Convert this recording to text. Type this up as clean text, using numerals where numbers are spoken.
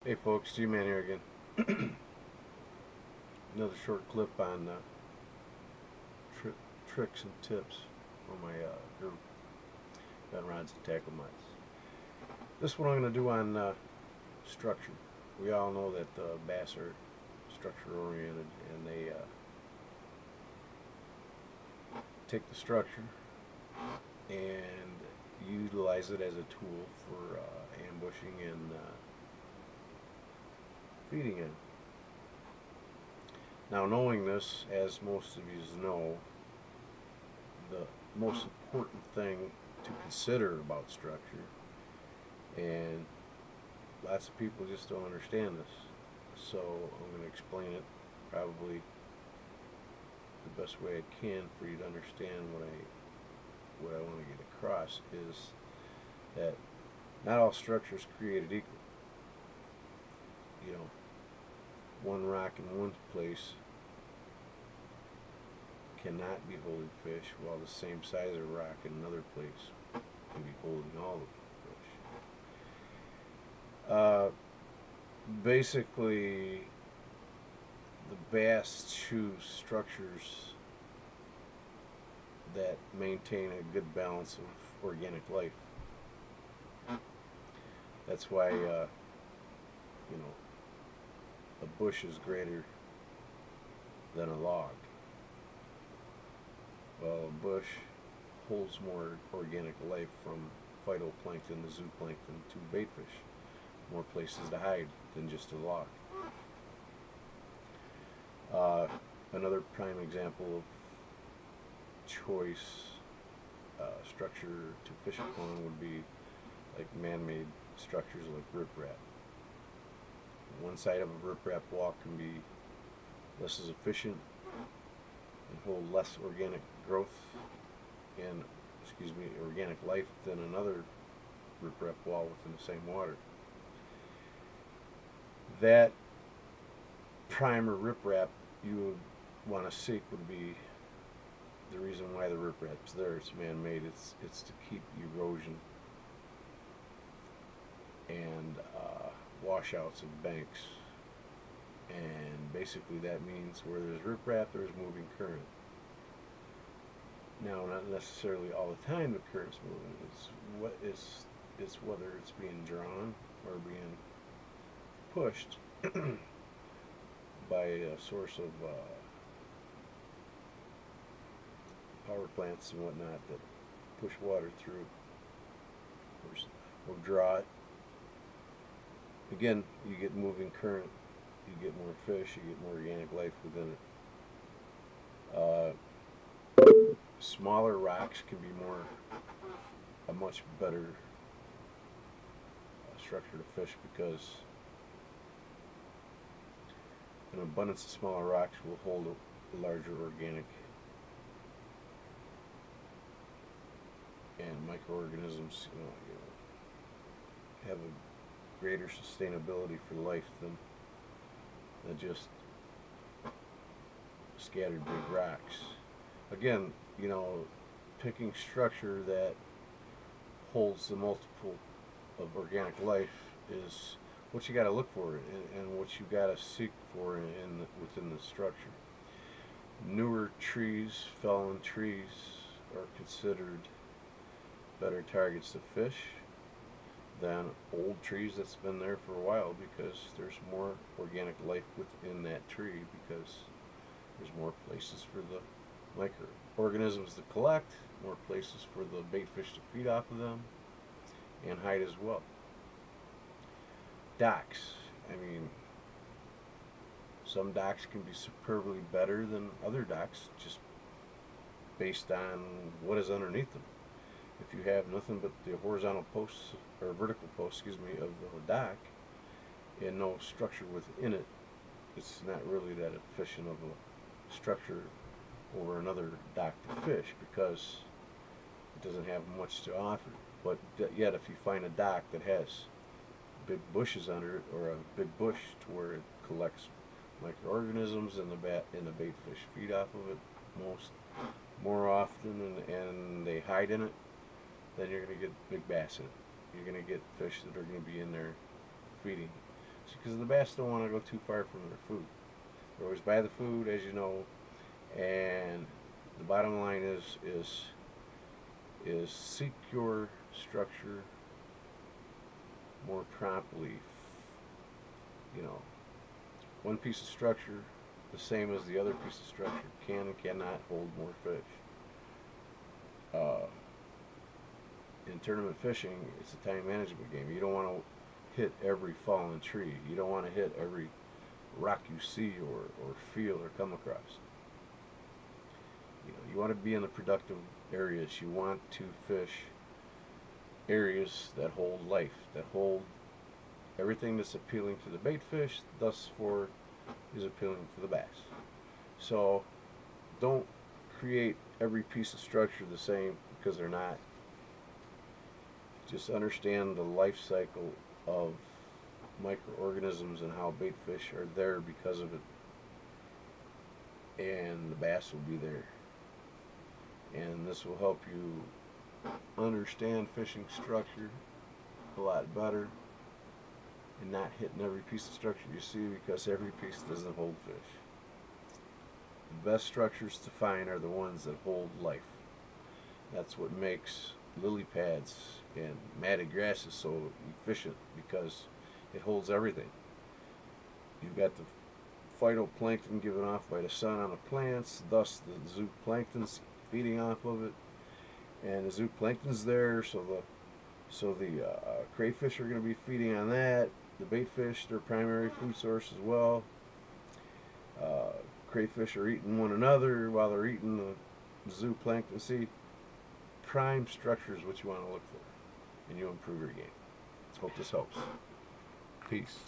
Hey folks, G-Man here again. Another short clip on tricks and tips for my group, Gun Rods and Tackle Mites. This one I'm going to do on structure. We all know that bass are structure oriented, and they take the structure and utilize it as a tool for ambushing and feeding in. Now, knowing this, as most of you know, the most important thing to consider about structure, and lots of people just don't understand this, so I'm going to explain it probably the best way I can for you to understand what I want to get across is that not all structure is created equal. You know, one rock in one place cannot be holding fish, while the same size of rock in another place can be holding all of the fish. Basically, the bass choose structures that maintain a good balance of organic life. That's why, you know, a bush is greater than a log. Well, a bush holds more organic life, from phytoplankton to zooplankton to baitfish. More places to hide than just a log. Another prime example of choice structure to fish upon would be like man-made structures like riprap. One side of a riprap wall can be less as efficient and hold less organic growth and, organic life than another riprap wall within the same water. That primer riprap you would want to seek would be the reason why the riprap's there. It's man-made. It's to keep erosion and washouts of banks, and basically that means where there's riprap, there's moving current. Now, not necessarily all the time the current's moving. It's whether it's being drawn or being pushed by a source of power plants and whatnot that push water through or draw it. Again, you get moving current, you get more fish, you get more organic life within it. Smaller rocks can be a much better structure to fish, because an abundance of smaller rocks will hold a larger organic and microorganisms, have a greater sustainability for life than just scattered big rocks. Again, picking structure that holds the multiple of organic life is what you got to look for, and what you got to seek for within the structure. Newer trees, fallen trees, are considered better targets to fish than old trees that's been there for a while, because there's more organic life within that tree, because there's more places for the microorganisms to collect, more places for the bait fish to feed off of them and hide as well. Docks. Some docks can be superbly better than other docks just based on what is underneath them. If you have nothing but the horizontal posts, or vertical posts, of the dock, and no structure within it, it's not really that efficient of a structure over another dock to fish, because it doesn't have much to offer. But yet, if you find a dock that has big bushes under it, or a big bush to where it collects microorganisms and the bait fish feed off of it more often, and they hide in it, then you're going to get big bass in it. You're going to get fish that are going to be in there feeding. So you because the bass don't want to go too far from their food. They're always by the food, as you know, and the bottom line is seek your structure more promptly. You know, one piece of structure, the same as the other piece of structure, can and cannot hold more fish. In tournament fishing, it's a time management game. You don't want to hit every fallen tree. You don't want to hit every rock you see or feel or come across. You know, you want to be in the productive areas. You want to fish areas that hold life, that hold everything that's appealing to the bait fish, thus for is appealing to the bass. So don't create every piece of structure the same, because they're not. Just understand the life cycle of microorganisms and how bait fish are there because of it, and the bass will be there. And this will help you understand fishing structure a lot better, and not hitting every piece of structure you see, because every piece doesn't hold fish. The best structures to find are the ones that hold life. That's what makes lily pads and matted grasses so efficient, because it holds everything. You've got the phytoplankton given off by the sun on the plants, thus the zooplankton's feeding off of it, and the zooplankton's there, so the crayfish are going to be feeding on that. The bait fish, their primary food source as well. Crayfish are eating one another while they're eating the zooplankton. See, prime structure is what you want to look for, and you'll improve your game. Hope this helps. Peace.